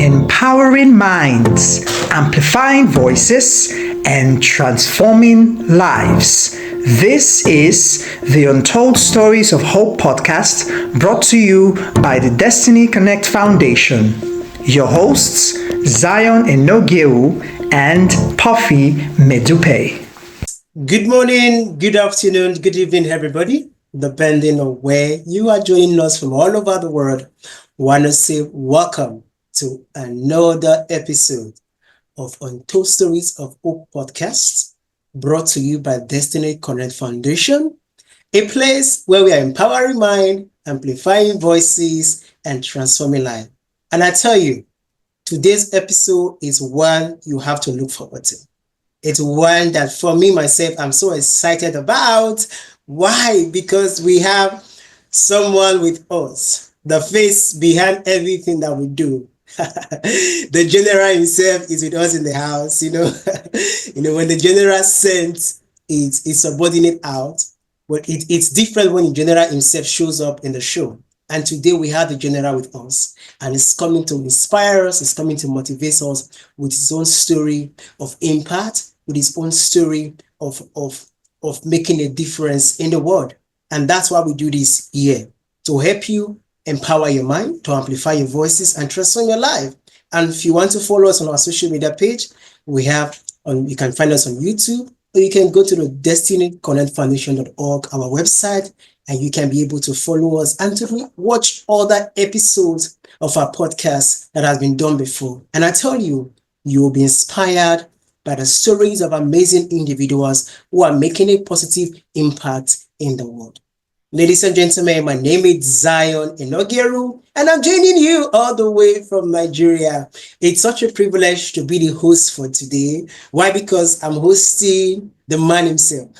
empowering minds, amplifying voices, and transforming lives. This is the Untold Stories of Hope podcast brought to you by the Destiny Connect Foundation. Your hosts, Zion Enogewu and Puffy Medupe. Good morning, good afternoon, good evening, everybody, depending on where you are joining us from all over the world. Want to say welcome to another episode of Untold Stories of Hope podcast, brought to you by Destiny Connect Foundation, a place where we are empowering mind, amplifying voices, and transforming life. And I tell you, today's episode is one you have to look forward to. It's one that for me, myself, I'm so excited about. Why? Because we have someone with us, the face behind everything that we do. The general himself is with us in the house, when the general sends its subordinate out, but it's different when the general himself shows up in the show. And today we have the general with us, and it's coming to inspire us, it's coming to motivate us with his own story of impact, with his own story of making a difference in the world. And that's why we do this here, to help you empower your mind, to amplify your voices, and transform your life. And if you want to follow us on our social media page, you can find us on YouTube, or you can go to the destinyconnectfoundation.org, our website, and you can be able to follow us and to watch other episodes of our podcast that has been done before. And I tell you, you will be inspired by the stories of amazing individuals who are making a positive impact in the world. Ladies and gentlemen, my name is Zion Enogewu, and I'm joining you all the way from Nigeria. It's such a privilege to be the host for today. Why? Because I'm hosting the man himself.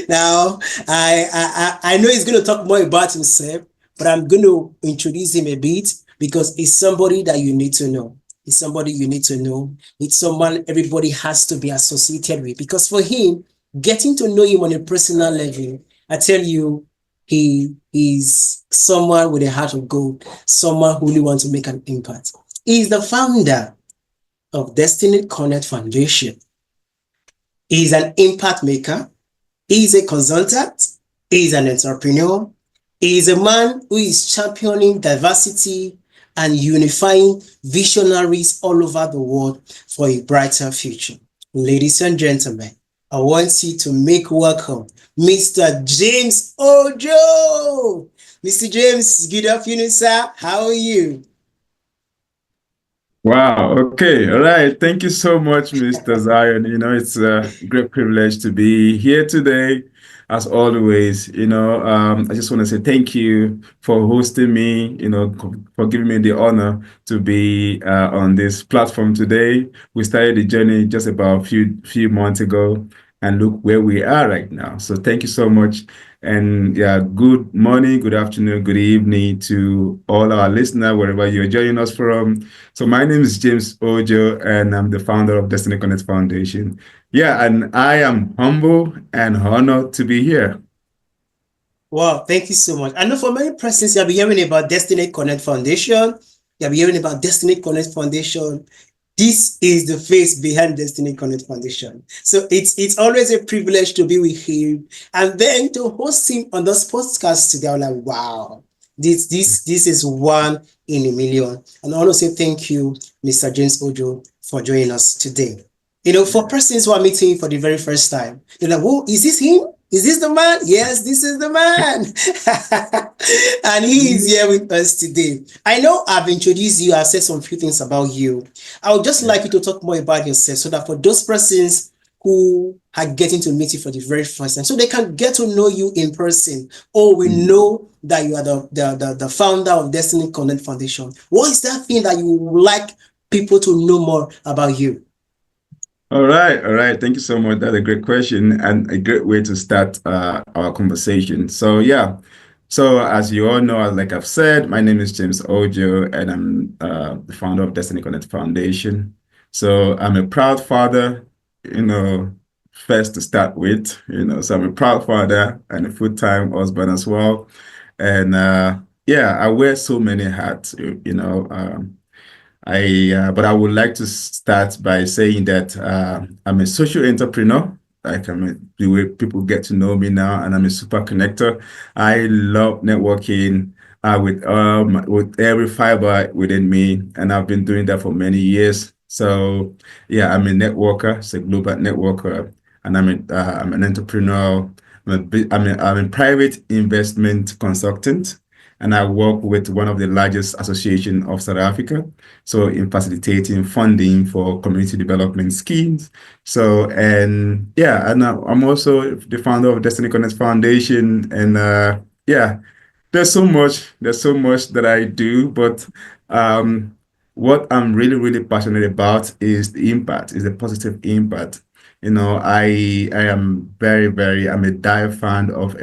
Now, I know he's going to talk more about himself, but I'm going to introduce him a bit because he's somebody that you need to know. It's somebody you need to know. It's someone everybody has to be associated with, because for him, getting to know him on a personal level, I tell you, he is someone with a heart of gold, someone who really wants to make an impact. He is the founder of Destiny Connect Foundation. He is an impact maker. He is a consultant. He is an entrepreneur. He is a man who is championing diversity and unifying visionaries all over the world for a brighter future. Ladies and gentlemen, I want you to make welcome Mr. James Ojo. Mr. James, good afternoon, sir. How are you? Wow. Okay. All right. Thank you so much, Mr. Zion. It's a great privilege to be here today, as always. I just want to say thank you for hosting me, for giving me the honor to be on this platform today. We started the journey just about a few months ago, and look where we are right now. So thank you so much. And yeah, good morning, good afternoon, good evening to all our listeners, wherever you're joining us from. So my name is James Ojo, and I'm the founder of Destiny Connect Foundation. Yeah, and I am humble and honored to be here. Wow, thank you so much. I know for many persons, you'll be hearing about Destiny Connect Foundation. You'll be hearing about Destiny Connect Foundation. This is the face behind Destiny Connect Foundation. So it's always a privilege to be with him, and then to host him on this podcast today. I'm like, wow, this is one in a million. And I want to say thank you, Mr. James Ojo, for joining us today. For persons who are meeting for the very first time, they're like, whoa, is this him? Is this the man? Yes, this is the man. And he is here with us today. I know I've introduced you, I've said some few things about you. I would just like you to talk more about yourself, so that for those persons who are getting to meet you for the very first time, so they can get to know you in person. Oh, we know that you are the founder of Destiny Connect Foundation. What is that thing that you would like people to know more about you? All right. Thank you so much. That's a great question and a great way to start our conversation. So yeah, so as you all know, like I've said, my name is James Ojo, and I'm the founder of Destiny Connect Foundation. So I'm a proud father, first to start with, so I'm a proud father and a full-time husband as well. And yeah, I wear so many hats, But I would like to start by saying that I'm a social entrepreneur. The way people get to know me now, and I'm a super connector. I love networking with every fiber within me, and I've been doing that for many years. So yeah, I'm a networker, it's a global networker, and I'm an entrepreneur. I'm a private investment consultant, and I work with one of the largest association of South Africa. So in facilitating funding for community development schemes. So and yeah, and I'm also the founder of Destiny Connect Foundation, and yeah, there's so much that I do, but um, what I'm really, really passionate about is the impact, is the positive impact. I am I'm a dire fan of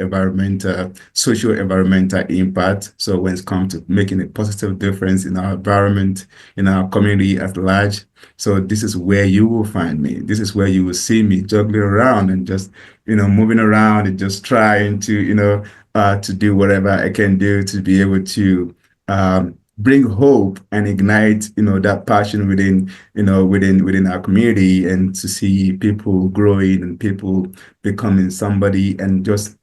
social environmental impact. So when it comes to making a positive difference in our environment, in our community at large. So this is where you will find me. This is where you will see me juggling around and just, moving around and just trying to, to do whatever I can do to be able to bring hope and ignite, that passion within our community, and to see people growing and people becoming somebody, and just,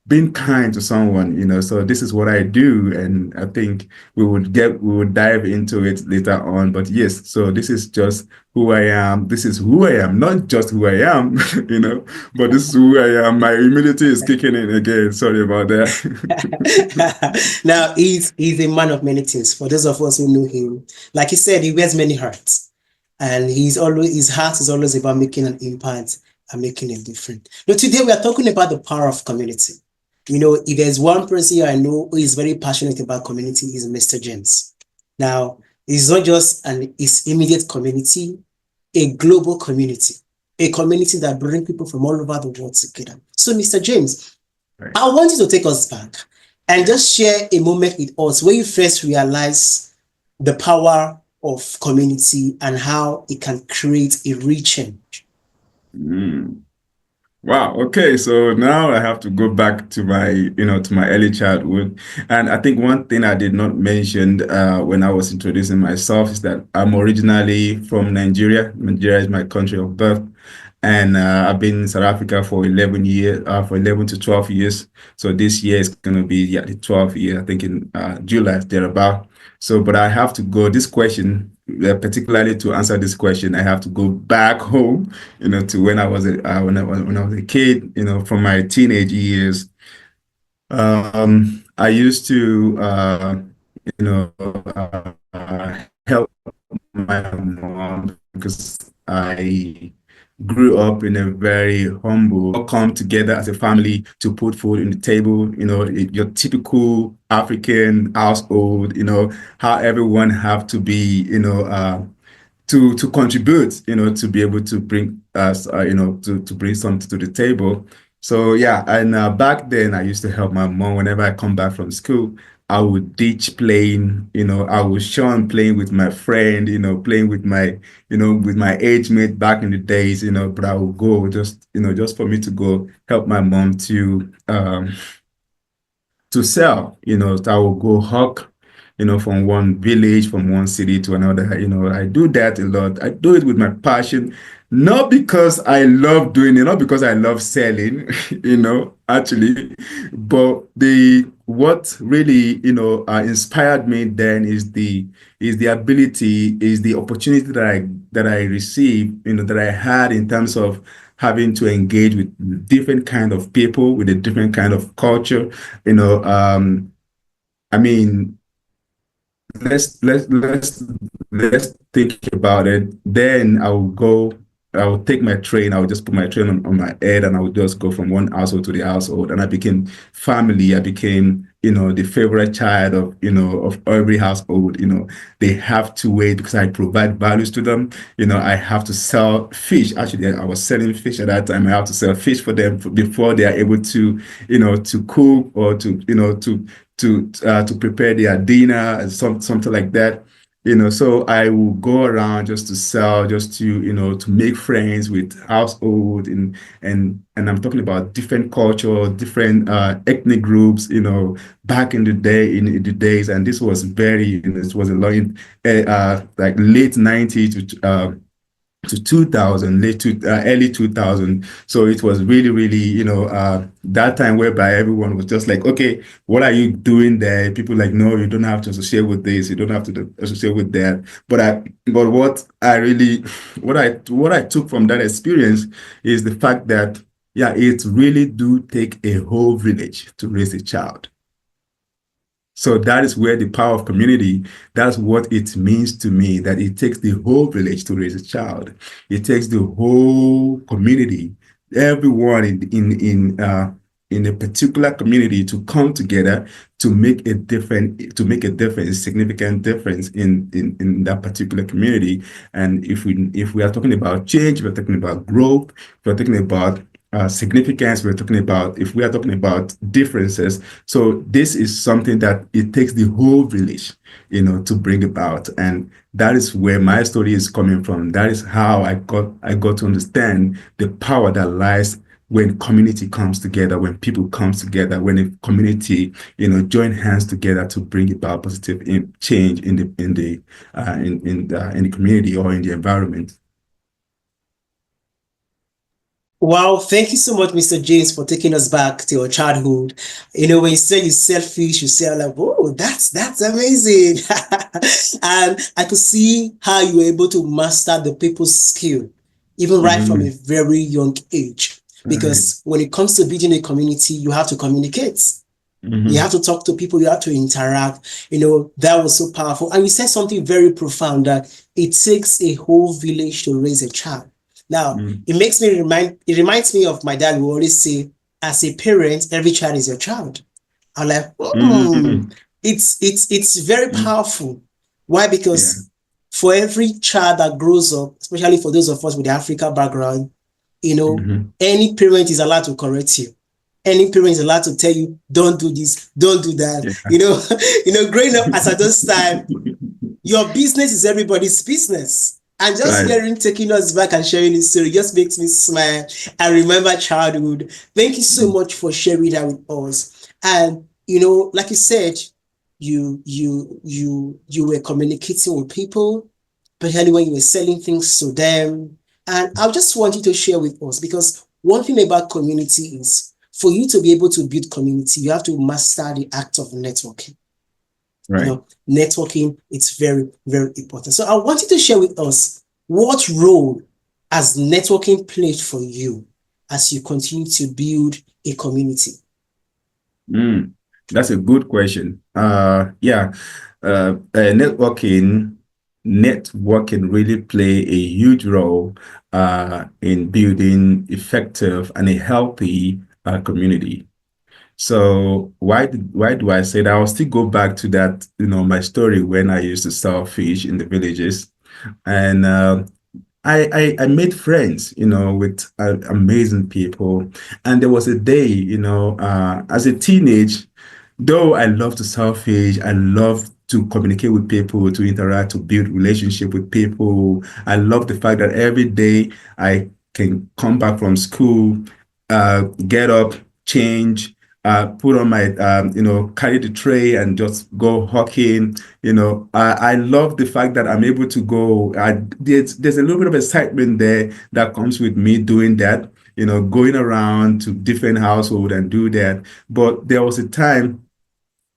being kind to someone, so this is what I do, and I think we would dive into it later on. But yes, so this is just who I am. This is who I am, not just who I am, but this is who I am. My humility is kicking in again. Sorry about that. Now he's a man of many things. For those of us who know him, like he said, he wears many hats, and his heart is always about making an impact and making a difference. Now today we are talking about the power of community. If there's one person I know who is very passionate about community, is Mr. James. Now, it's not just his immediate community, a global community, a community that brings people from all over the world together. So, Mr. James, Right. I want you to take us back and just share a moment with us where you first realize the power of community and how it can create a real change. Mm. Wow. Okay. So now I have to go back to my early childhood. And I think one thing I did not mention when I was introducing myself is that I'm originally from Nigeria. Nigeria is my country of birth. And I've been in South Africa for 11 years, for 11 to 12 years. So this year is going to be, yeah, the 12th year, I think in July, thereabout. So, but I have to go, this question, particularly to answer this question, I have to go back home, to when I was a kid, from my teenage years. I used to, you know, help my mom because I grew up in a very humble, come together as a family to put food on the table, your typical African household, how everyone have to be, to contribute, to be able to bring us, to bring something to the table. So yeah, and back then I used to help my mom whenever I come back from school. I would ditch playing, I would shun playing with my friend, playing with my age mate back in the days, but I would go just for me to go help my mom to sell. So I will go hawk, from one village, from one city to another. I do that a lot. I do it with my passion, not because I love doing it, not because I love selling, actually, but the what really, inspired me then is the ability, is the opportunity that I received, that I had in terms of having to engage with different kind of people with a different kind of culture. I mean, let's let's let's let's think about it. Then I will take my train, I would just put my train on my head, and I would just go from one household to the household. And I became family. I became, the favorite child of every household. They have to wait because I provide values to them. I have to sell fish. Actually, I was selling fish at that time. I have to sell fish for them before they are able to, to cook, or to prepare their dinner and something like that. So I will go around just to sell, just to, to make friends with household, and I'm talking about different culture, different ethnic groups, back in the day, in the days, and this was very, this was a lot in like late 90s to 2000, early 2000. So it was really, really, that time whereby everyone was just like, okay, what are you doing there? People like, no, you don't have to associate with this, you don't have to associate with that. But what I really, what I took from that experience is the fact that, yeah, it really do take a whole village to raise a child. So that is where the power of community, that's what it means to me, that it takes the whole village to raise a child. It takes the whole community, everyone in a particular community to come together to make a difference, significant difference in that particular community. And if we are talking about change, we're talking about growth, we're talking about significance, we're talking about, if we are talking about differences. So this is something that it takes the whole village, to bring about. And that is where my story is coming from. That is how I got to understand the power that lies when community comes together, when people comes together, when a community, join hands together to bring about positive change in the community or in the environment. Wow, thank you so much, Mr. James, for taking us back to your childhood. When you say you sell fish, you say like, "Oh, that's amazing!" And I could see how you were able to master the people's skill, even right from a Mhm. very young age. Right. Because when it comes to building a community, you have to communicate. You have Mhm. to talk to people, you have to interact. That was so powerful. And you said something very profound that it takes a whole village to raise a child. Now, Mhm. it reminds me of my dad who always say, as a parent, every child is your child. I'm like, Mhm. it's very Mhm. powerful. Why? Yeah. Because for every child that grows up, especially for those of us with the African background, Mhm. any parent is allowed to correct you. Any parent is allowed to tell you, don't do this, don't do that. Yeah. Growing up as at those time, your business is everybody's business. And just Right. hearing, taking us back and sharing this story just makes me smile and remember childhood. Thank you so much for sharing that with us. And like you said, you were communicating with people, especially when you were selling things to them. And I just want you to share with us, because one thing about community is for you to be able to build community, you have to master the act of networking. Right. Networking, it's very, very important. So I want you to share with us what role has networking played for you as you continue to build a community. Mm. That's a good question. Yeah. Networking really play a huge role in building effective and a healthy community. So why do I say that? I'll still go back to that, my story when I used to sell fish in the villages. And I made friends, with amazing people. And there was a day, as a teenage, though I love to selfish, I love to communicate with people, to interact, to build relationship with people. I love the fact that every day I can come back from school, get up, change, put on my, carry the tray and just go hawking. I love the fact that I'm able to go. There's a little bit of excitement there that comes with me doing that. Going around to different households and do that. But there was a time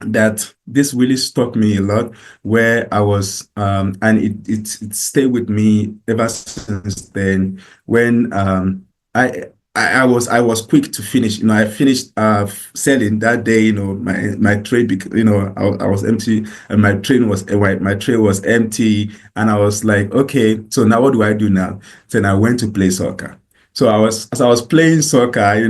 that this really struck me a lot, where I was and it stayed with me ever since then. When I was quick to finish. I finished selling that day. My tray, I was empty, and my tray was empty, and I was like, okay, so now what do I do now? Then I went to play soccer. So as I was playing soccer, I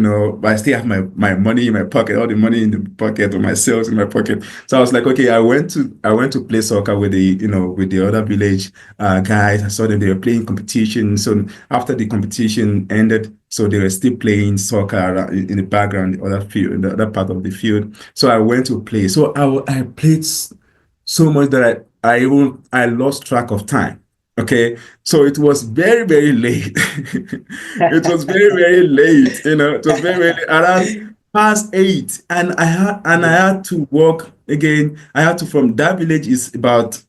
still have my money in my pocket, all the money in the pocket, or my sales in my pocket. So I was like, okay, I went to play soccer with the other village guys. I saw them, they were playing competition. So after the competition ended, so they were still playing soccer in the background, the other field, in the other part of the field. So I went to play. So I played so much that I lost track of time. Okay, so it was very, very late. It was very, very late. It was very, very late, around past 8, and I had to walk again. I had to, from that village is about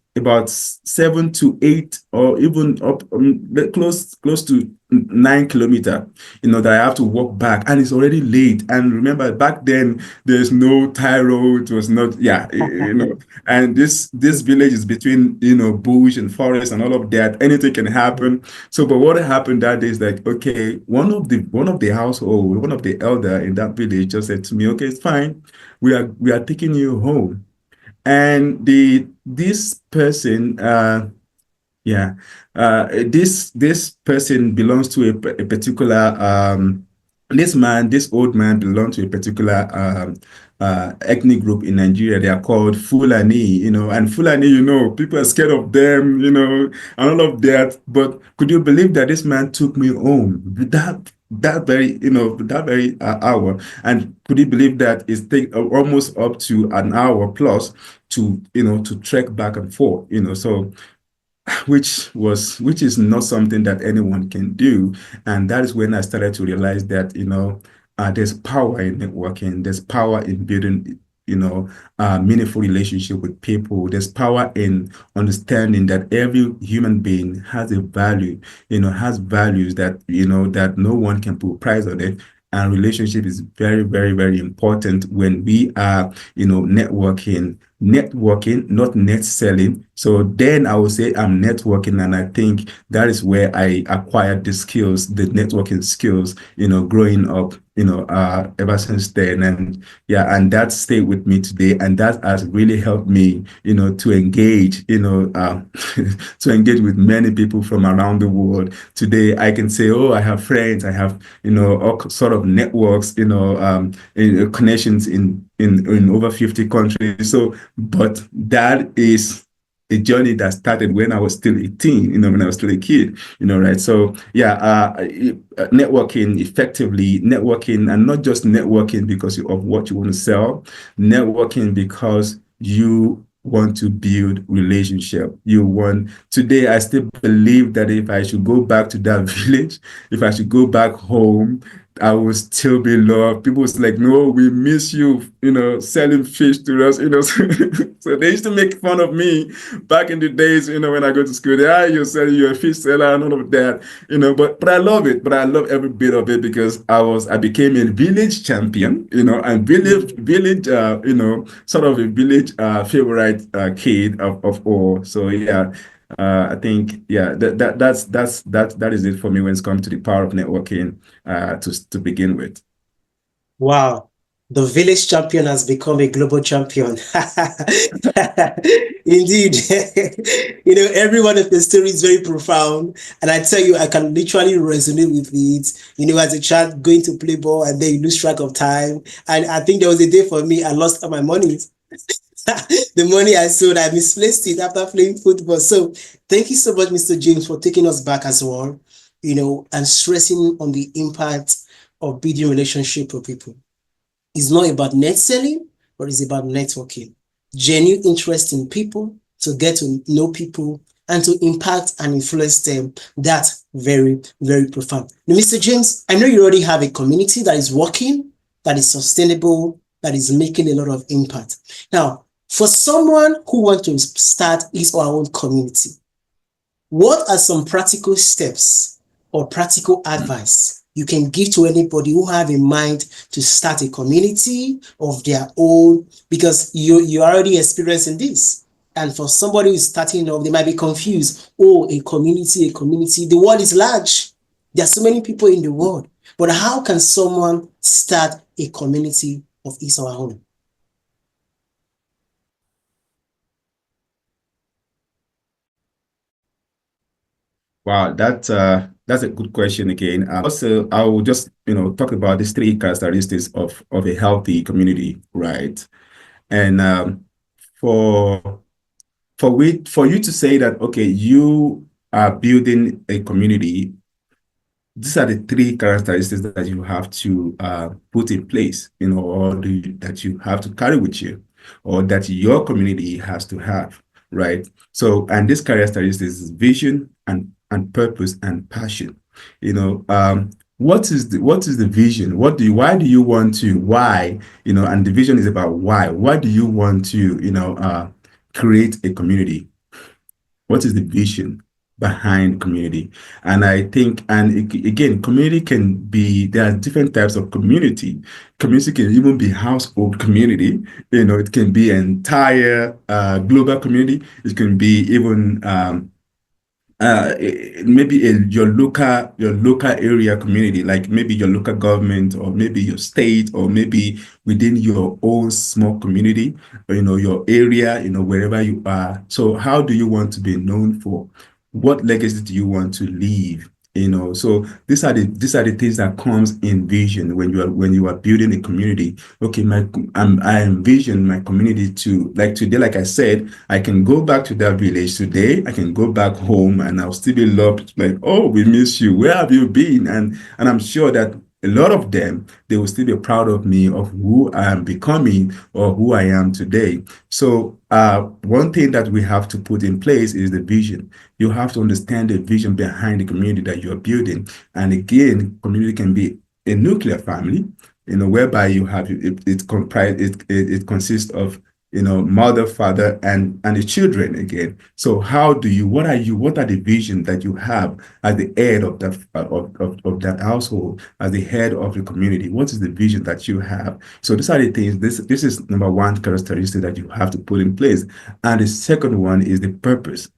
7 to 8, or even up, close to 9 kilometer. That I have to walk back, and it's already late. And remember, back then there's no tie road. It was not, yeah, and this village is between bush and forest and all of that. Anything can happen. So, but what happened that day is like, okay, one of the household, one of the elder in that village just said to me, okay, it's fine, we are taking you home. And this person, yeah. This person belongs to a particular this old man belongs to a particular ethnic group in Nigeria. They are called Fulani, and Fulani, people are scared of them, and all of that. But could you believe that this man took me home that very hour? And could you believe that it's take almost up to an hour plus to trek back and forth, so which is not something that anyone can do. And that is when I started to realize that there's power in networking, there's power in building meaningful relationship with people. There's power in understanding that every human being has a value, has values that no one can put price on it. And relationship is very, very, very important when we are networking, not net selling. So then I would say I'm networking, and I think that is where I acquired the skills, the networking skills, growing up, ever since then. And yeah, and that stayed with me today, and that has really helped me, to engage, to engage with many people from around the world. Today, I can say, oh, I have friends, I have, all sort of networks, connections in over 50 countries. So, but that is a journey that started when I was still 18, when I was still a kid, right? So yeah, networking effectively, networking, and not just networking because of what you want to sell, networking because you want to build relationship. Today, I still believe that if I should go back to that village, if I should go back home, I will still be loved. People was like, no, we miss you, selling fish to us, So they used to make fun of me back in the days, when I go to school. You're a fish seller and all of that, but I love it. But I love every bit of it because I became a village champion, and sort of a village favorite kid of all. So yeah, I think yeah, that is it for me when it's come to the power of networking to begin with. Wow. The village champion has become a global champion. Indeed. Every one of the stories is very profound. And I tell you, I can literally resonate with it. As a child going to play ball and then you lose track of time. And I think there was a day for me, I lost all my money. The money I sold, I misplaced it after playing football. So thank you so much, Mr. James, for taking us back as well, and stressing on the impact of building relationship with people. It's not about net selling, but it's about networking. Genuine interest in people, to get to know people and to impact and influence them. That's very, very profound. Now, Mr. James, I know you already have a community that is working, that is sustainable, that is making a lot of impact. Now, for someone who wants to start his or her own community, what are some practical steps or practical advice you can give to anybody who have in mind to start a community of their own? Because you're already experiencing this. And for somebody who's starting off, they might be confused. Oh, a community. The world is large. There are so many people in the world. But how can someone start a community of his or her own? Wow, that's a good question again. Also, I will just talk about these three characteristics of a healthy community, right? And for for you to say that, okay, you are building a community, these are the three characteristics that you have to put in place, or that you have to carry with you, or that your community has to have. right? So, and this characteristics is vision and purpose and passion. You know, what is the vision? Why do you want to, why, and the vision is about why do you want to, create a community? What is the vision behind community? And I think, and again, community can be, there are different types of community. Community can even be household community. It can be entire global community. It can be even maybe your local area community, like maybe your local government, or maybe your state, or maybe within your own small community, or your area, wherever you are. So how do you want to be known for? What legacy do you want to leave? So these are the things that comes in vision when you are building a community. Okay, I envision my community to, like today, like I said, I can go back to that village today. I can go back home and I'll still be loved. Like, oh, we miss you. Where have you been? And I'm sure that a lot of them, they will still be proud of me, of who I am becoming or who I am today. So one thing that we have to put in place is the vision. You have to understand the vision behind the community that you're building. And again, community can be a nuclear family, whereby you have it consists of mother, father, and the children again. So what are the vision that you have as the head of of that household, as the head of the community? What is the vision that you have? So these are the things, this is number one characteristic that you have to put in place. And the second one is the purpose.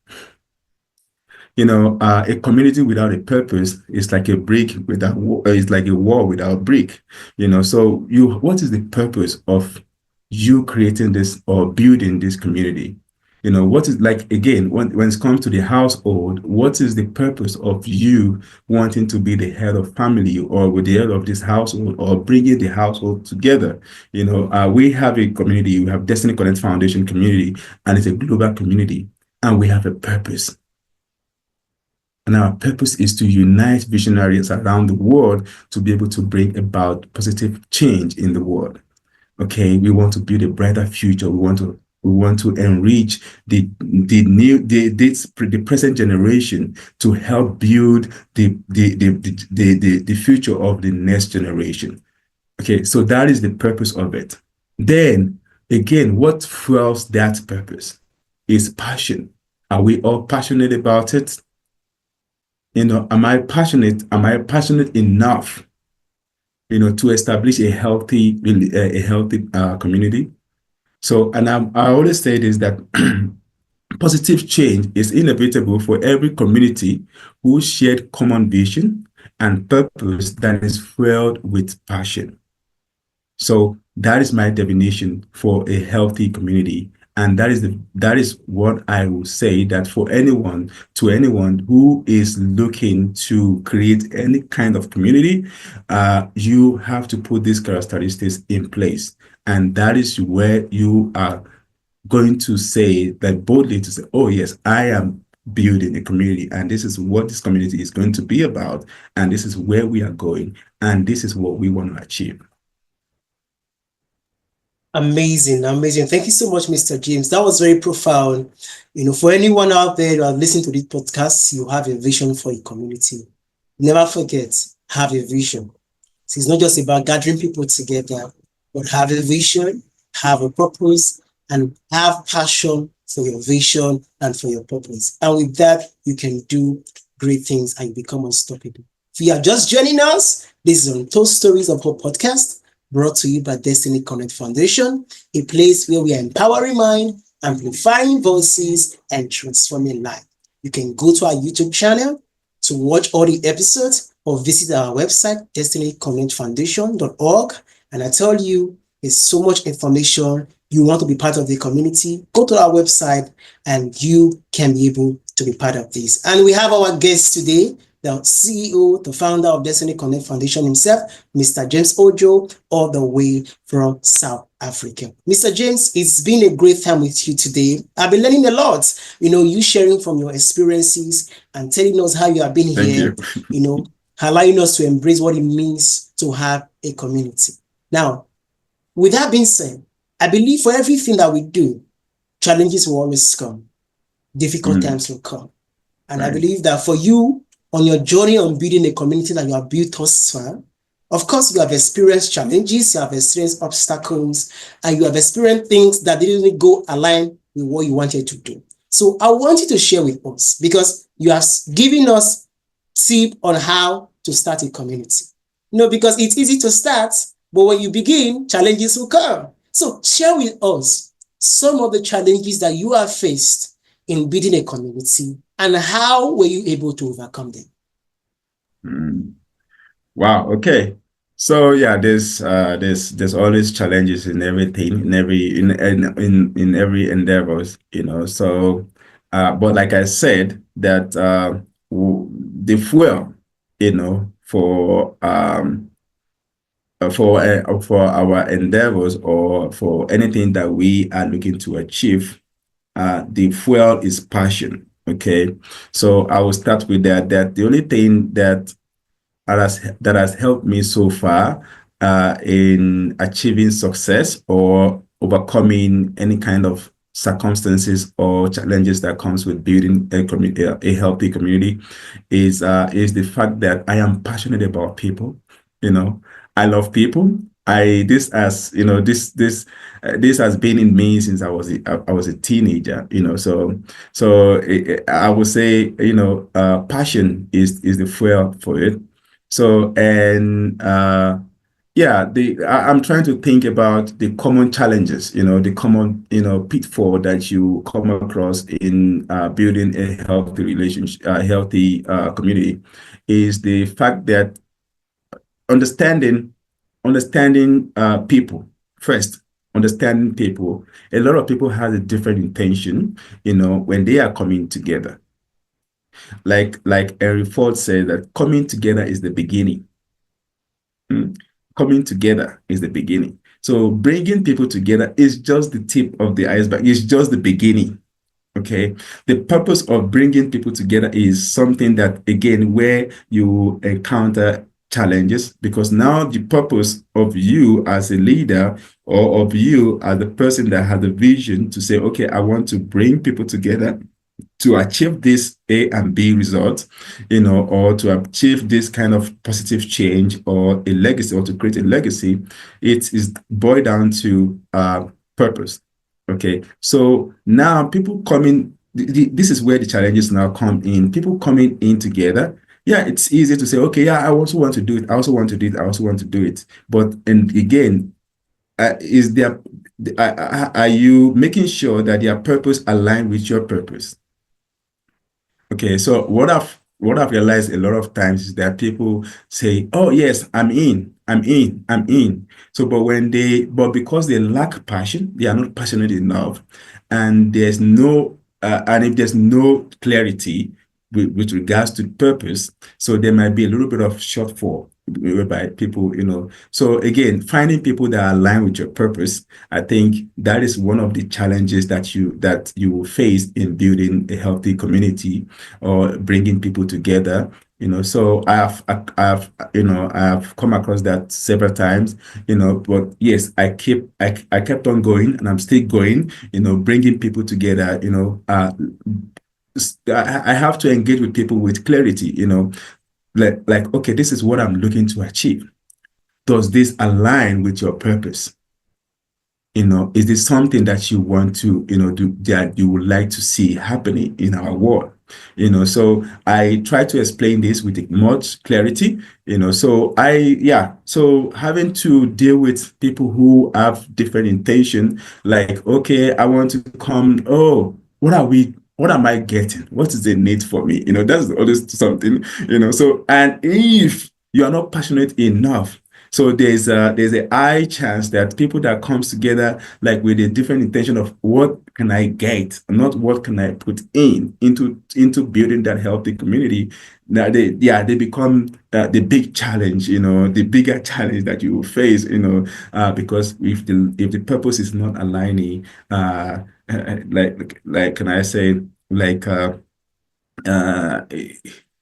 A community without a purpose is like a brick without, is like a wall without brick. So what is the purpose of you creating this or building this community? What is, like, again, when it comes to the household, what is the purpose of you wanting to be the head of family, or with the head of this household, or bringing the household together? We have a community, we have Destiny Connect Foundation community, and it's a global community, and we have a purpose. And our purpose is to unite visionaries around the world to be able to bring about positive change in the world. Okay, we want to build a brighter future. We want to enrich the present generation to help build the future of the next generation. Okay, so that is the purpose of it. Then again, what fuels that purpose is passion. Are we all passionate about it? Am I passionate? Am I passionate enough, to establish a healthy community? So, and I always say this, that positive change is inevitable for every community who shared common vision and purpose that is fueled with passion. So that is my definition for a healthy community. And that is what I will say, that for anyone who is looking to create any kind of community, you have to put these characteristics in place. And that is where you are going to say that boldly, to say, oh yes, I am building a community, and this is what this community is going to be about, and this is where we are going, and this is what we want to achieve. Amazing, amazing. Thank you so much, Mr. James. That was very profound. For anyone out there who are listening to this podcast, you have a vision for a community. Never forget, have a vision. It's not just about gathering people together, but have a vision, have a purpose, and have passion for your vision and for your purpose. And with that, you can do great things and become unstoppable. If you are just joining us, this is Untold Stories of Hope podcast, brought to you by Destiny Connect Foundation, a place where we are empowering mind, amplifying voices, and transforming life. You can go to our YouTube channel to watch all the episodes, or visit our website, destinyconnectfoundation.org. And I tell you, there's so much information. You want to be part of the community, go to our website and you can be able to be part of this. And we have our guest today, the CEO, the founder of Destiny Connect Foundation himself, Mr. James Ojo, all the way from South Africa. Mr. James, it's been a great time with you today. I've been learning a lot, you sharing from your experiences and telling us how you have been here, allowing us to embrace what it means to have a community. Now, with that being said, I believe for everything that we do, challenges will always come. difficult Mm, times will come. And I right. believe that for you, on your journey on building a community that you have built thus far, of course, you have experienced challenges, you have experienced obstacles, and you have experienced things that didn't go align with what you wanted to do. So I want you to share with us because you have given us tip on how to start a community. Because it's easy to start, but when you begin, challenges will come. So share with us some of the challenges that you have faced in building a community and how were you able to overcome them? Mm. Wow. Okay. So yeah, there's always challenges in everything, in every endeavors, So, but like I said, that the fuel, for our endeavors or for anything that we are looking to achieve, the fuel is passion. Okay, so I will start with that. That the only thing that has helped me so far in achieving success or overcoming any kind of circumstances or challenges that comes with building a healthy community is the fact that I am passionate about people. You know, I love people. I this as you know this has been in me since I was a teenager. I would say passion is the fuel for it. So, and yeah, I'm trying to think about the common challenges, the common, pitfall that you come across in building a healthy relationship, healthy community, is the fact that understanding, understanding people first. Understanding people. A lot of people have a different intention, when they are coming together. Like Henry Ford said, that coming together is the beginning. Mm. Coming together is the beginning. So bringing people together is just the tip of the iceberg. It's just the beginning. Okay. The purpose of bringing people together is something that, again, where you encounter challenges, because now the purpose of you as a leader or of you as the person that has a vision to say, okay, I want to bring people together to achieve this A and B result, or to achieve this kind of positive change or a legacy, or to create a legacy, it is boiled down to purpose. Okay, so now people coming, this is where the challenges now come in. People coming in together. Yeah, it's easy to say, okay, yeah, I also want to do it. I also want to do it. I also want to do it. But and again, is there? Are you making sure that their purpose align with your purpose? Okay, so what I've realized a lot of times is that people say, "Oh yes, I'm in, I'm in, I'm in." So, but because they lack passion, they are not passionate enough, and if there's no clarity with regards to purpose, so there might be a little bit of shortfall whereby people, So again, finding people that align with your purpose, I think that is one of the challenges that you will face in building a healthy community or bringing people together. So I've come across that several times. But yes, I kept on going, and I'm still going. Bringing people together. I have to engage with people with clarity. Like, okay, this is what I'm looking to achieve. Does this align with your purpose? Is this something that you want to, do, that you would like to see happening in our world? So I try to explain this with much clarity. So having to deal with people who have different intention, like, okay, I want to come, oh, what am I getting? What is the need for me? That's always something, so, and if you are not passionate enough, so there's a high chance that people that comes together like with a different intention of what can I get, not what can I put into building that healthy community. Now they become the big challenge, the bigger challenge that you will face, because if the purpose is not aligning, like can I say, like uh,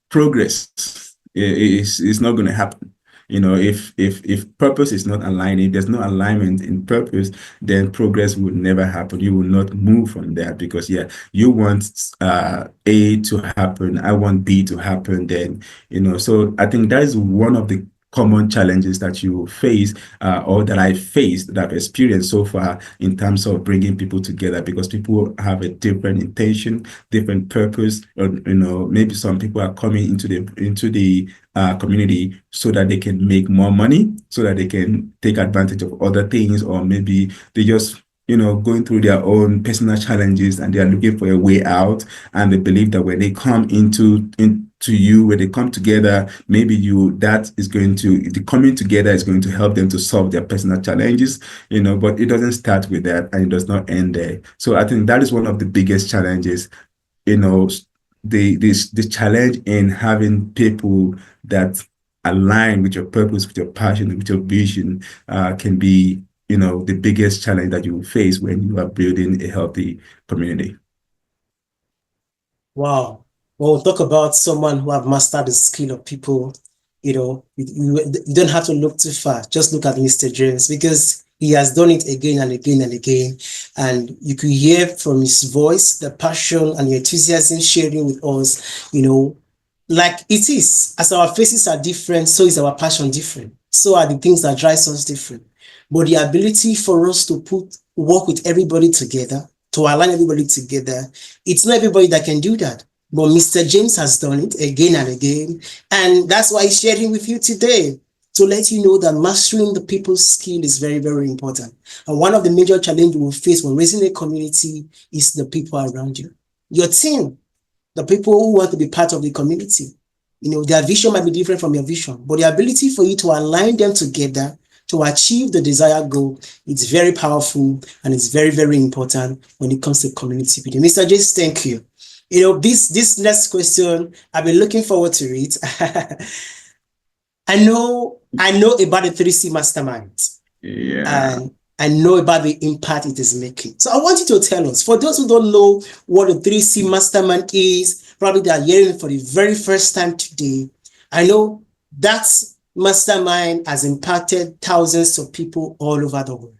progress is not going to happen. If purpose is not aligned, if there's no alignment in purpose, then progress will never happen. You will not move from there because yeah, you want A to happen, I want B to happen. Then so I think that is one of the common challenges that you face or that I faced, that I've experienced so far in terms of bringing people together, because people have a different intention, different purpose. Or, maybe some people are coming into the community so that they can make more money, so that they can take advantage of other things, or maybe they just going through their own personal challenges and they are looking for a way out. And they believe that when they come into you, when they come together, maybe the coming together is going to help them to solve their personal challenges, but it doesn't start with that and it does not end there. So I think that is one of the biggest challenges, you know, the challenge in having people that align with your purpose, with your passion, with your vision, can be, the biggest challenge that you will face when you are building a healthy community. Wow. Well, talk about someone who have mastered the skill of people. You don't have to look too far. Just look at Mr. James, because he has done it again and again and again. And you could hear from his voice the passion and the enthusiasm sharing with us, like it is. As our faces are different, so is our passion different. So are the things that drives us different. But the ability for us to work with everybody together, to align everybody together, it's not everybody that can do that. But Mr. James has done it again and again. And that's why he's sharing with you today, to let you know that mastering the people's skill is very, very important. And one of the major challenges we will face when raising a community is the people around you. Your team, the people who want to be part of the community. Their vision might be different from your vision, but the ability for you to align them together to achieve the desired goal, it's very powerful and it's very, very important when it comes to community building. Mr. James, thank you. This next question, I've been looking forward to it. I know about the 3C Mastermind, Yeah. and I know about the impact it is making. So I want you to tell us, for those who don't know what the 3C Mastermind is, probably they are hearing it for the very first time today. I know that Mastermind has impacted thousands of people all over the world.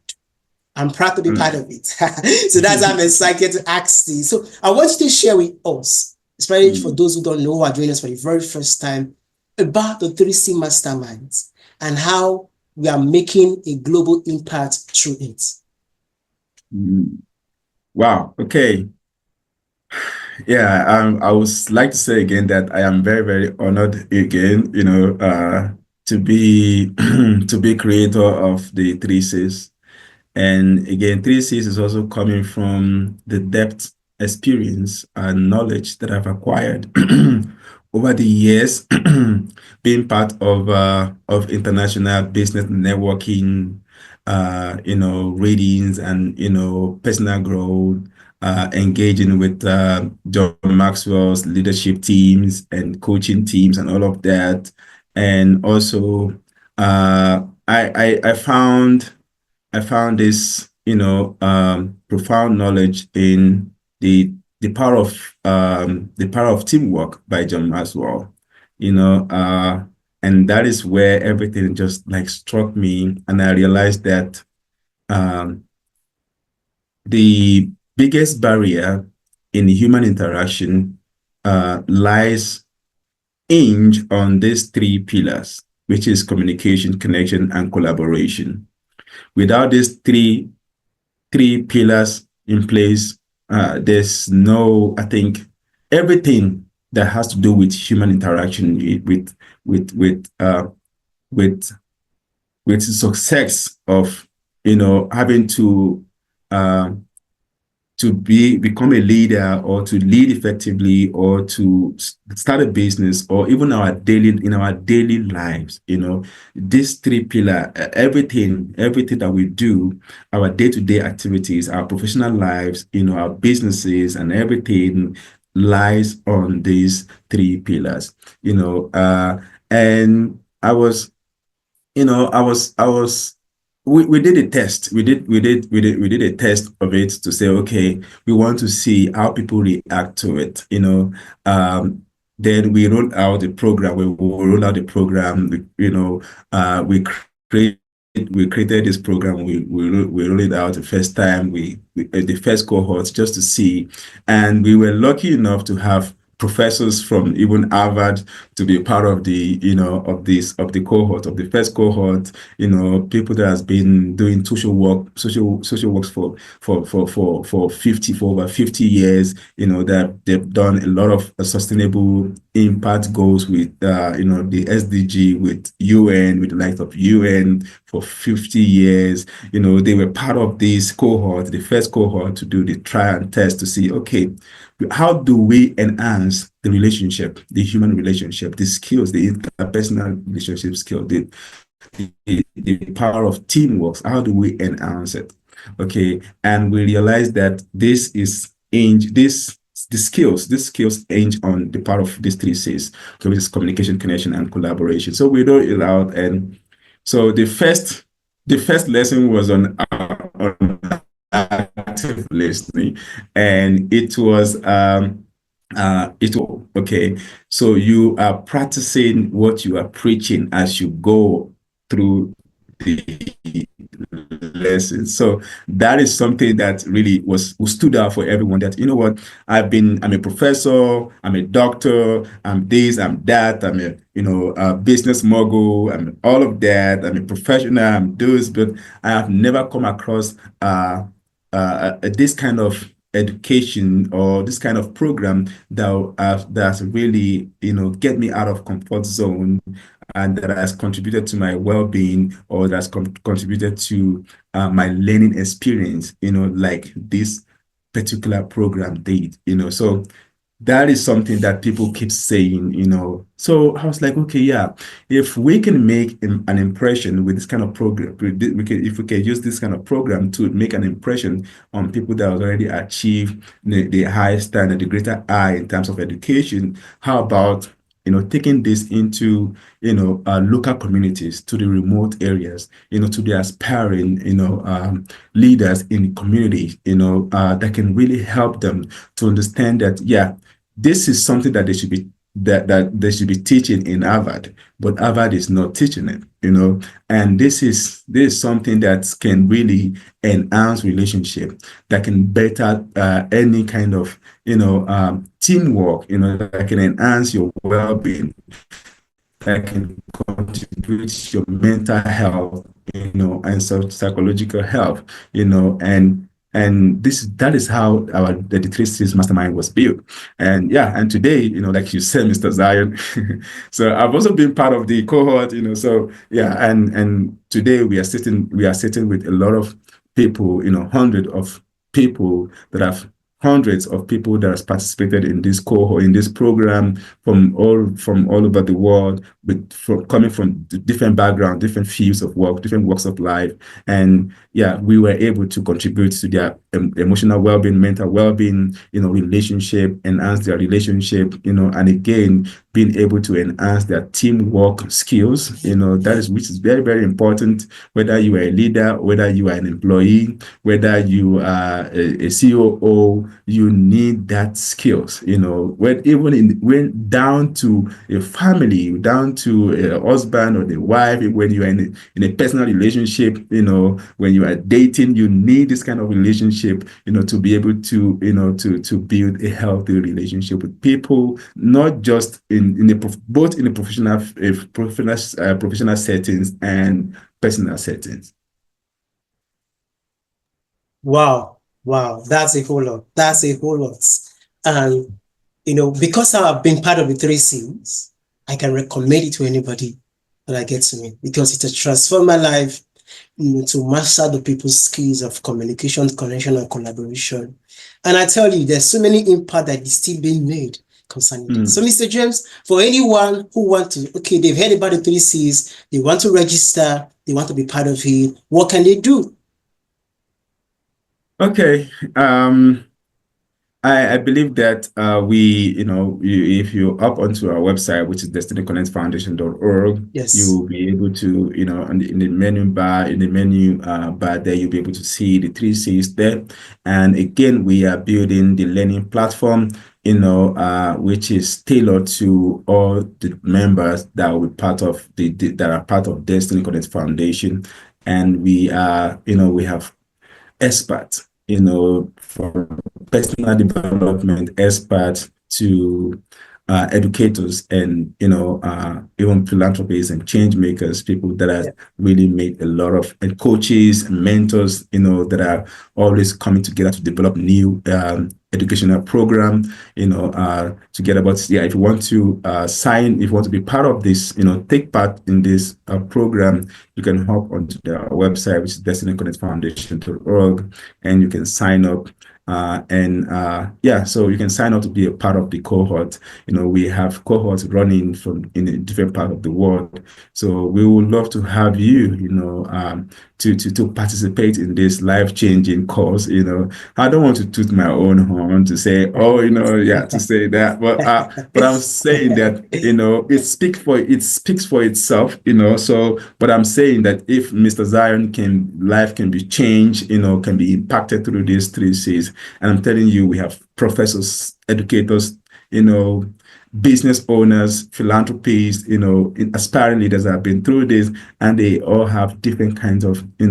I'm proud to be part of it. So that's why I'm excited to ask this. So I want you to share with us, especially for those who don't know, who are joining us for the very first time, about the 3C Masterminds and how we are making a global impact through it. Wow. Okay. Yeah, I would like to say again that I am very, very honored again, to be to be creator of the 3Cs. And again, 3Cs is also coming from the depth, experience, and knowledge that I've acquired over the years, being part of international business networking, readings and personal growth, engaging with John Maxwell's leadership teams and coaching teams and all of that. And also, I found this, profound knowledge in the power of teamwork by John Maxwell, you know, uh, and that is where everything just like struck me, and I realized that um, the biggest barrier in human interaction lies on these three pillars, which is communication, connection, and collaboration. Without these three pillars in place, there's no, I think, everything that has to do with human interaction with with uh, with with success of having uh, to become a leader or to lead effectively or to start a business or even our daily lives, these three pillar, everything that we do, our day-to-day activities, our professional lives, our businesses and everything lies on these three pillars. And we did a test. We did a test of it to say, okay, we want to see how people react to it. then we rolled out the program. We rolled out the program. We we created this program. We rolled it out the first time. The first cohort just to see, and we were lucky enough to have professors from even Harvard to be part of the of the cohort, of the first cohort. People that has been doing social works for over 50 years. That they've done a lot of sustainable impact goals with the SDG, with UN, with the likes of UN for 50 years. They were part of this cohort, the first cohort, to do the try and test to see, okay, how do we enhance the relationship, the human relationship, the skills, the interpersonal relationship skill, the power of teamwork? How do we enhance it? Okay, and we realized that these skills hinge on the power of these three C's, which is communication, connection, and collaboration. So we wrote it out, and so the first lesson was on active listening, and it was okay. So you are practicing what you are preaching as you go through the lesson. So that is something that really stood out for everyone. That, what, I'm a professor, I'm a doctor, I'm this, I'm that, I'm a business mogul, I'm all of that, I'm a professional, I'm this, but I have never come across this kind of education or this kind of program that's really get me out of comfort zone, and that has contributed to my well-being, or that's contributed to my learning experience, like this particular program did. So that is something that people keep saying. So I was like, okay, yeah, if we can make an impression with this kind of program, if we can use this kind of program to make an impression on people that have already achieved the highest standard, the greater I in terms of education, how about taking this into local communities, to the remote areas, to the aspiring leaders in the community, that can really help them to understand that, yeah, this is something that they should be teaching in Harvard, but Harvard is not teaching it. And this is something that can really enhance relationship, that can better any kind of teamwork, that can enhance your well-being, that can contribute to your mental health, and psychological health, and that is how the Three C's Mastermind was built. And yeah, and today, like you said, Mr. Zion, so I've also been part of the cohort, so yeah, and today we are sitting with a lot of people, hundreds of people that have participated in this cohort, in this program, from all over the world, coming from different backgrounds, different fields of work, different walks of life. And yeah, we were able to contribute to their emotional well-being, mental well-being, relationship, enhance their relationship, and again, being able to enhance their teamwork skills, which is very, very important, whether you are a leader, whether you are an employee, whether you are a COO, you need that skills, when down to a family, down to a husband or the wife, when you are in a personal relationship, when you are dating, you need this kind of relationship, to be able to, to build a healthy relationship with people, not just both in the professional settings and personal settings. Wow, wow, that's a whole lot. That's a whole lot. And because I've been part of the three C's, I can recommend it to anybody that I get to meet, because it has transformed my life, to master the people's skills of communication, connection, and collaboration. And I tell you, there's so many impact that is still being made concerning this. So, Mr. James, for anyone who want to, they've heard about the three C's, they want to register, they want to be part of it, what can they do? Okay. I believe that if you up onto our website, which is destinyconnectfoundation.org, Yes. you will be able to, in the menu bar there, you'll be able to see the three C's there. And again, we are building the learning platform, which is tailored to all the members that will be part of that are part of Destiny Connect Foundation. And we have experts, from personal development experts to educators, and even philanthropists and change makers, people that have really made a lot of, and coaches and mentors, that are always coming together to develop new educational program, to get about, yeah, if you want to if you want to be part of this, take part in this program, you can hop onto the website, which is destinyconnectfoundation.org, and you can sign up. So you can sign up to be a part of the cohort. We have cohorts running from in a different part of the world. So we would love to have you, to participate in this life-changing course. I don't want to toot my own horn to say, oh, yeah, to say that, but I'm saying that, it speaks for itself. So, but I'm saying that if Mr. Zion life can be changed, can be impacted through these 3 C's. And I'm telling you, we have professors, educators, business owners, philanthropists, aspiring leaders that have been through this, and they all have different kinds of, they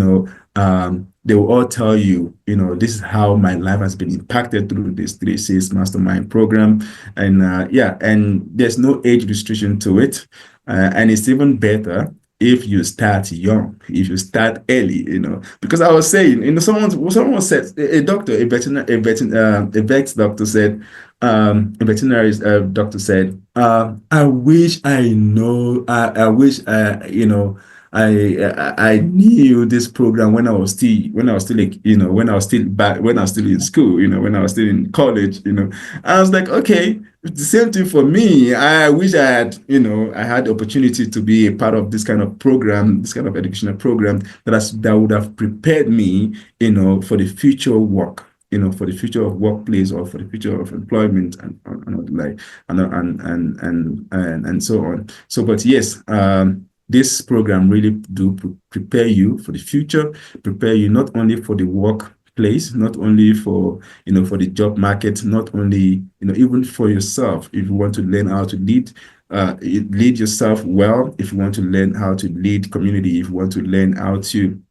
will all tell you, this is how my life has been impacted through this 3 C's mastermind program. And and there's no age restriction to it. And it's even better if you start young, if you start early, because I was saying, someone said, a doctor, a vet doctor said, a veterinary doctor said, I wish I know, I wish, I knew this program when I was still like, when I was still in school, when I was still in college, I was like, okay, it's the same thing for me. I wish I had the opportunity to be a part of this kind of program, this kind of educational program that would have prepared me, for the future work, for the future of workplace, or for the future of employment, and so on. So, but yes, this program really do prepare you for the future, prepare you not only for the workplace, not only for, for the job market, not only, even for yourself. If you want to learn how to lead yourself well, if you want to learn how to lead community, if you want to learn how to,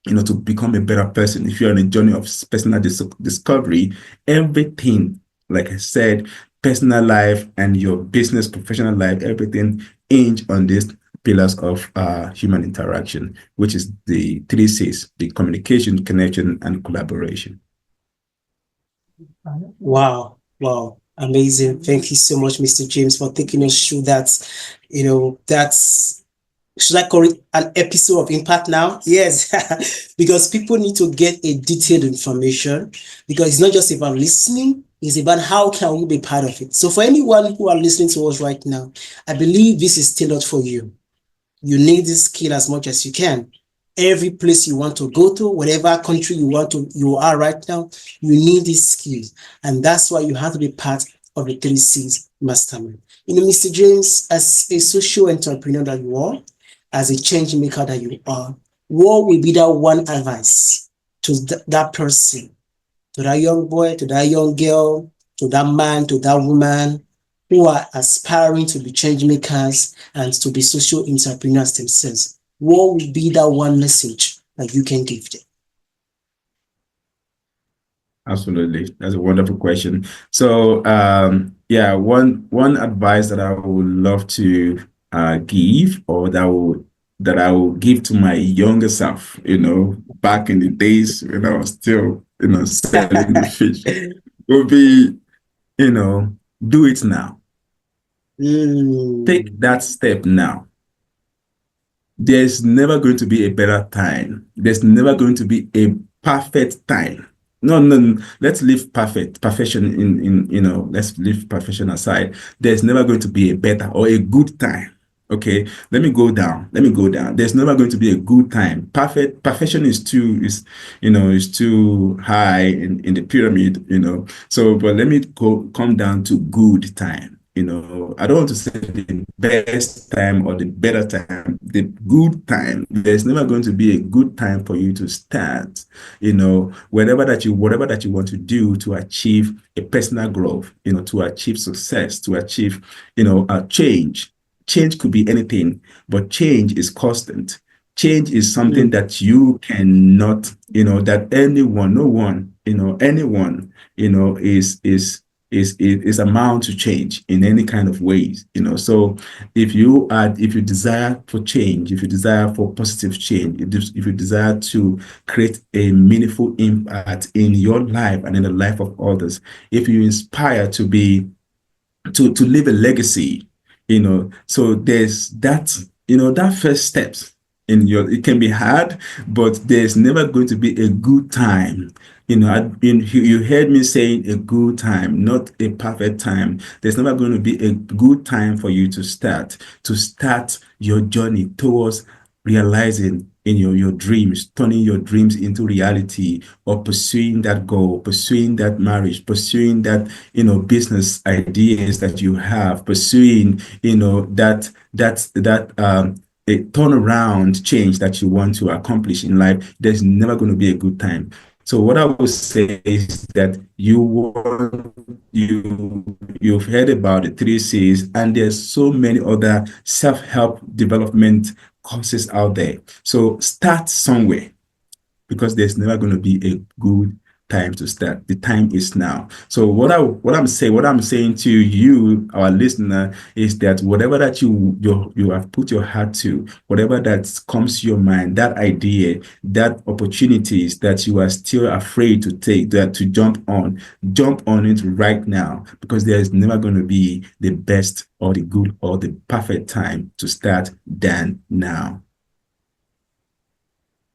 to become a better person, if you're on a journey of personal discovery, everything, like I said, personal life and your business, professional life, everything hinge on these pillars of human interaction, which is the 3 C's: the communication, connection, and collaboration. Wow, wow, amazing. Thank you so much, Mr. James, for taking us through that. That's, should I call it an episode of impact now? Yes, because people need to get a detailed information, because it's not just about listening, it's about how can we be part of it. So for anyone who are listening to us right now, I believe this is tailored for you. You need this skill as much as you can. Every place you want to go to, whatever country you are right now, you need these skills. And that's why you have to be part of the 3 C's mastermind. Mr. James, as a social entrepreneur that you are, as a change maker that you are, what will be that one advice to that person, to that young boy, to that young girl, to that man, to that woman, who are aspiring to be change makers and to be social entrepreneurs themselves? What would be that one message that you can give them? Absolutely. That's a wonderful question. So, one advice that I would love to give, or that I will give to my younger self, back in the days when I was still, selling the fish, would be, do it now. Take that step now. There's never going to be a better time. There's never going to be a perfect time. No, no, no. Let's leave perfection let's leave perfection aside. There's never going to be a better or a good time. Okay, let me go down. There's never going to be a good time. Perfection is too high in the pyramid, So, but let me come down to good time. I don't want to say the best time or the better time, the good time. There's never going to be a good time for you to start, whatever that you want to do to achieve a personal growth, to achieve success, to achieve, a change. Change could be anything, but change is constant. Change is something Mm. that you cannot, that anyone, no one, anyone, is amount to change in any kind of ways. So if you desire for change, if you desire for positive change, if you desire to create a meaningful impact in your life and in the life of others, if you inspire to leave a legacy, so there's that, that first steps in your, it can be hard, but there's never going to be a good time. You heard me saying a good time, not a perfect time. There's never going to be a good time for you to start your journey towards realizing in your dreams, turning your dreams into reality, or pursuing that goal, pursuing that marriage, pursuing that, business ideas that you have, pursuing, that a turnaround change that you want to accomplish in life. There's never going to be a good time. So what I would say is that you've heard about the three C's, and there's so many other self-help development courses out there. So start somewhere, because there's never going to be a good time to start. The time is now. So what I'm saying to you, our listener, is that whatever that you have put your heart to, whatever that comes to your mind, that idea, that opportunities that you are still afraid to take, that to jump on it right now, because there is never going to be the best or the good or the perfect time to start than now.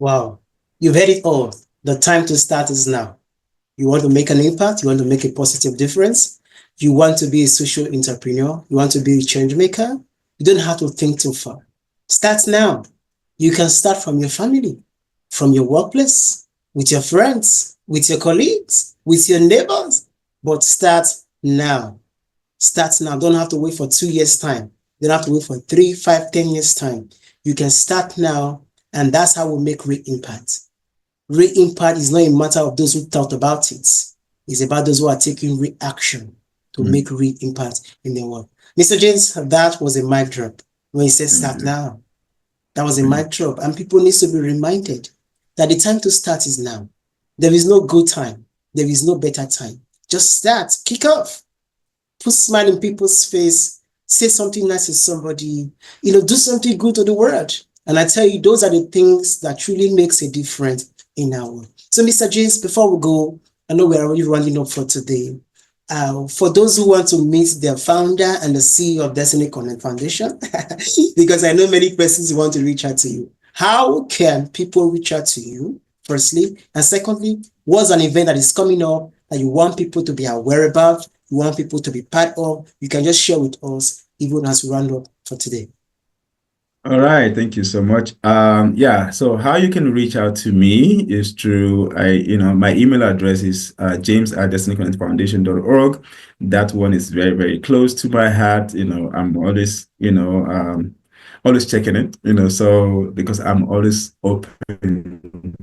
Wow. You've heard it all. The time to start is now. You want to make an impact, you want to make a positive difference, you want to be a social entrepreneur, you want to be a change maker, you don't have to think too far. Start now. You can start from your family, from your workplace, with your friends, with your colleagues, with your neighbors, but start now. Start now. Don't have to wait for 2 years' time. You don't have to wait for 3, 5, 10 years' time. You can start now, and that's how we make real impact. Real impact is not a matter of those who thought about it. It's about those who are taking real action to Mm. make real impact in the world. Mr. James, that was a mic drop when he said Thank start you. now. That was a Thank you. mic drop. And people need to be reminded that the time to start is now. There is no good time. There is no better time. Just start, kick off, put smile in people's face, say something nice to somebody, do something good to the world. And I tell you, those are the things that truly makes a difference in our world. So, Mr. James, before we go, I know we're already running up for today. For those who want to meet their founder and the CEO of Destiny Connect Foundation, because I know many persons want to reach out to you. How can people reach out to you, firstly? And secondly, what's an event that is coming up that you want people to be aware about, you want people to be part of? You can just share with us, even as we round up for today. All right, thank you so much. Yeah, so how you can reach out to me is through, my email address is james@destinyconnectfoundation.org. That one is very, very close to my heart. I'm always, always checking it, so because I'm always open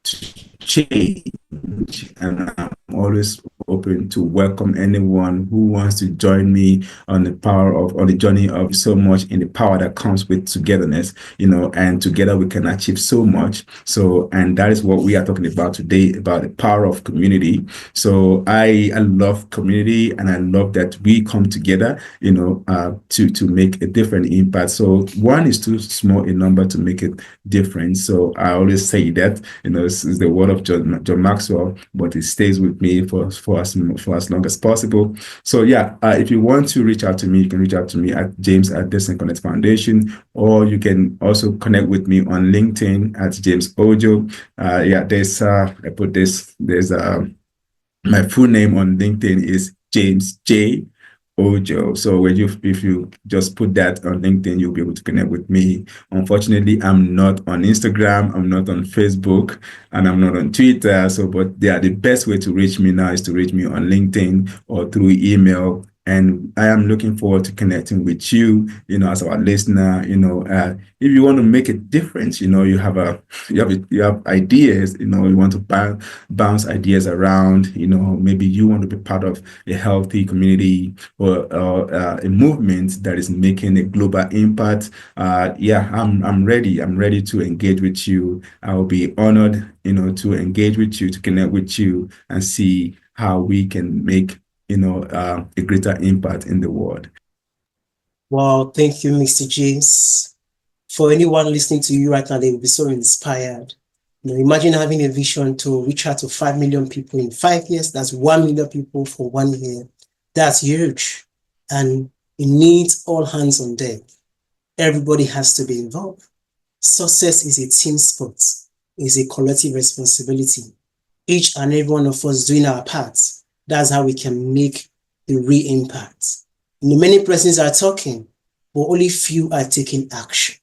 to change, and I'm always open to welcome anyone who wants to join me on the journey of so much in the power that comes with togetherness, and together we can achieve so much. So, and that is what we are talking about today, about the power of community. So I love community, and I love that we come together, to make a different impact. So one is too small a number to make it different. So I always say that, this is the word of John Maxwell, but it stays with me for as long as possible. So yeah, if you want to reach out to me, you can reach out to me at James@Destiny Connect Foundation, or you can also connect with me on LinkedIn at James Ojo. Yeah, I put this. There's my full name on LinkedIn is James J. Ojo. So if you just put that on LinkedIn, you'll be able to connect with me. Unfortunately, I'm not on Instagram, I'm not on Facebook, and I'm not on Twitter. So, but yeah, the best way to reach me now is to reach me on LinkedIn or through email And I am looking forward to connecting with you, as our listener. If you want to make a difference, you have ideas, you want to bounce ideas around, maybe you want to be part of a healthy community or a movement that is making a global impact. Yeah, I'm ready. I'm ready to engage with you. I will be honored, to engage with you, to connect with you, and see how we can make a greater impact in the world. Wow, thank you, Mr. James. For anyone listening to you right now, they will be so inspired. Imagine having a vision to reach out to 5 million people in 5 years. That's 1 million people for 1 year. That's huge. And it needs all hands on deck. Everybody has to be involved. Success is a team sport, is a collective responsibility. Each and every one of us doing our parts. That's how we can make the real impact. Many persons are talking, but only few are taking action.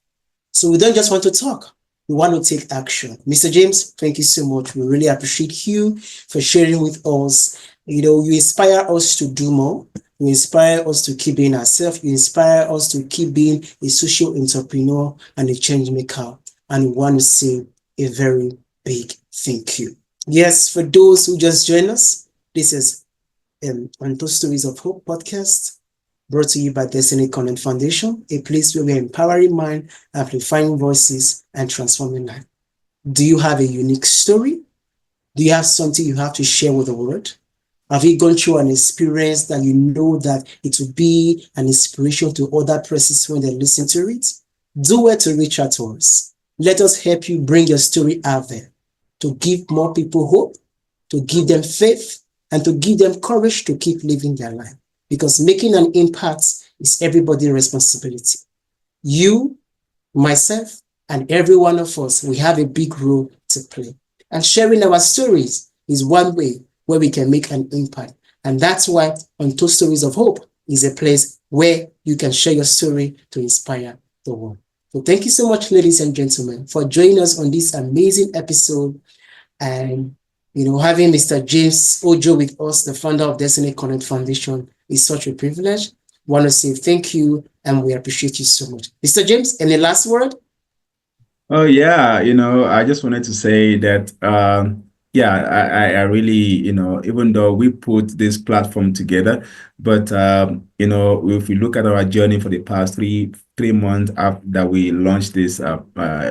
So we don't just want to talk, we want to take action. Mr. James, thank you so much. We really appreciate you for sharing with us. You inspire us to do more. You inspire us to keep being ourselves. You inspire us to keep being a social entrepreneur and a change maker. And we want to say a very big thank you. Yes, for those who just joined us, this is Untold Stories of Hope podcast, brought to you by Destiny Connect Foundation, a place where we are empowering mind, amplifying voices, and transforming life. Do you have a unique story? Do you have something you have to share with the world? Have you gone through an experience that you know that it will be an inspiration to other persons when they listen to it? Do it to reach out to us. Let us help you bring your story out there to give more people hope, to give them faith, and to give them courage to keep living their life. Because making an impact is everybody's responsibility. You, myself, and every one of us, we have a big role to play. And sharing our stories is one way where we can make an impact. And that's why Untold Stories of Hope is a place where you can share your story to inspire the world. So thank you so much, ladies and gentlemen, for joining us on this amazing episode. And having Mr. James Ojo with us, the founder of Destiny Connect Foundation, is such a privilege. Want to say thank you, and we appreciate you so much. Mr. James, any last word? Oh yeah, I just wanted to say that yeah, I really, even though we put this platform together, but if we look at our journey for the past three months after that we launched this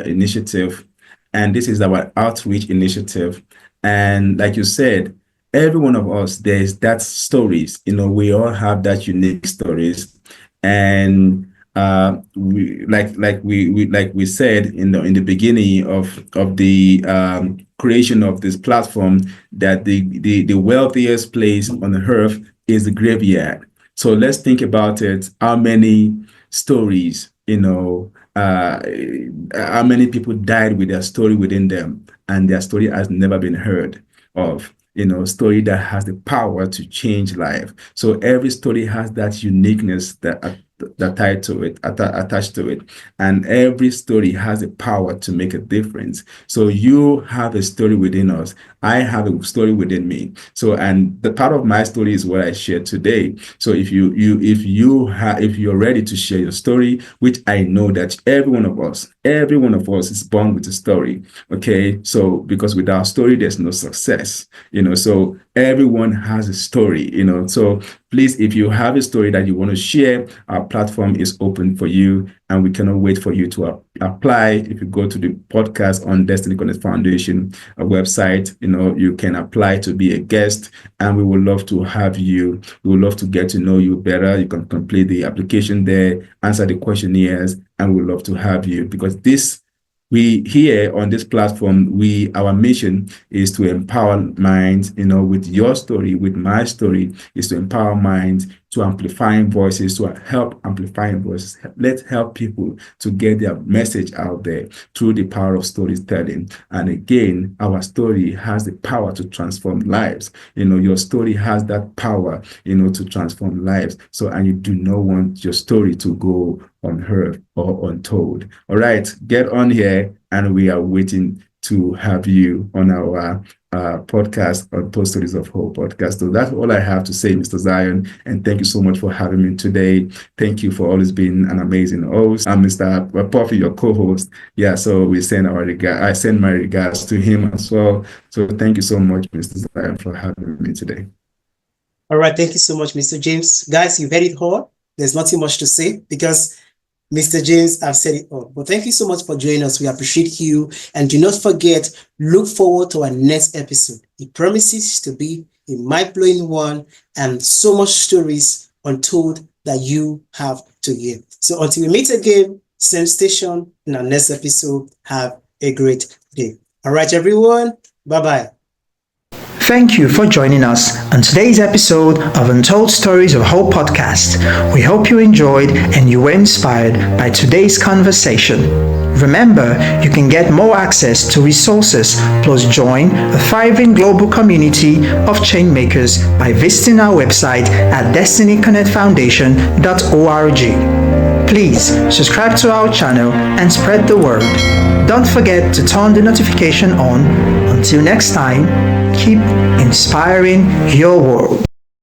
initiative, and this is our outreach initiative, and like you said, every one of us, there's that stories, we all have that unique stories, and like we said in the beginning of the creation of this platform, that the wealthiest place on earth is the graveyard. So let's think about it. How many stories, how many people died with their story within them, and their story has never been heard of. Story that has the power to change life. So every story has that uniqueness that tied to it, attached to it, and every story has the power to make a difference. So you have a story within us. I have a story within me. So, and the part of my story is what I share today. So if you're ready to share your story, which I know that every one of us is born with a story. Okay, so because without story, there's no success. So everyone has a story. So please, if you have a story that you want to share, our platform is open for you, and we cannot wait for you to apply. If you go to the podcast on Destiny Connect Foundation website, you can apply to be a guest, and we would love to have you. We would love to get to know you better. You can complete the application there, answer the questionnaires, and we would love to have you, because we here on this platform, our mission is to empower minds, with your story, with my story, is to empower minds, to amplifying voices, to help amplifying voices. Let's help people to get their message out there through the power of storytelling. And again, our story has the power to transform lives. Your story has that power, to transform lives. So, and you do not want your story to go unheard or untold. All right, get on here, and we are waiting to have you on our podcast, Untold Stories of Hope podcast. So that's all I have to say, Mr. Zion. And thank you so much for having me today. Thank you for always being an amazing host. I'm Mr. Puffy, your co-host. Yeah, so we send I send my regards to him as well. So thank you so much, Mr. Zion, for having me today. All right, thank you so much, Mr. James. Guys, you've heard it all. There's nothing much to say because Mr. James, I've said it all. But thank you so much for joining us. We appreciate you. And do not forget, look forward to our next episode. It promises to be a mind-blowing one and so much stories untold that you have to hear. So until we meet again, same station in our next episode, have a great day. All right, everyone. Bye-bye. Thank you for joining us on today's episode of Untold Stories of Hope podcast. We hope you enjoyed and you were inspired by today's conversation. Remember, you can get more access to resources plus join a thriving global community of change makers by visiting our website at destinyconnectfoundation.org. Please subscribe to our channel and spread the word. Don't forget to turn the notification on. Until next time, keep inspiring your world.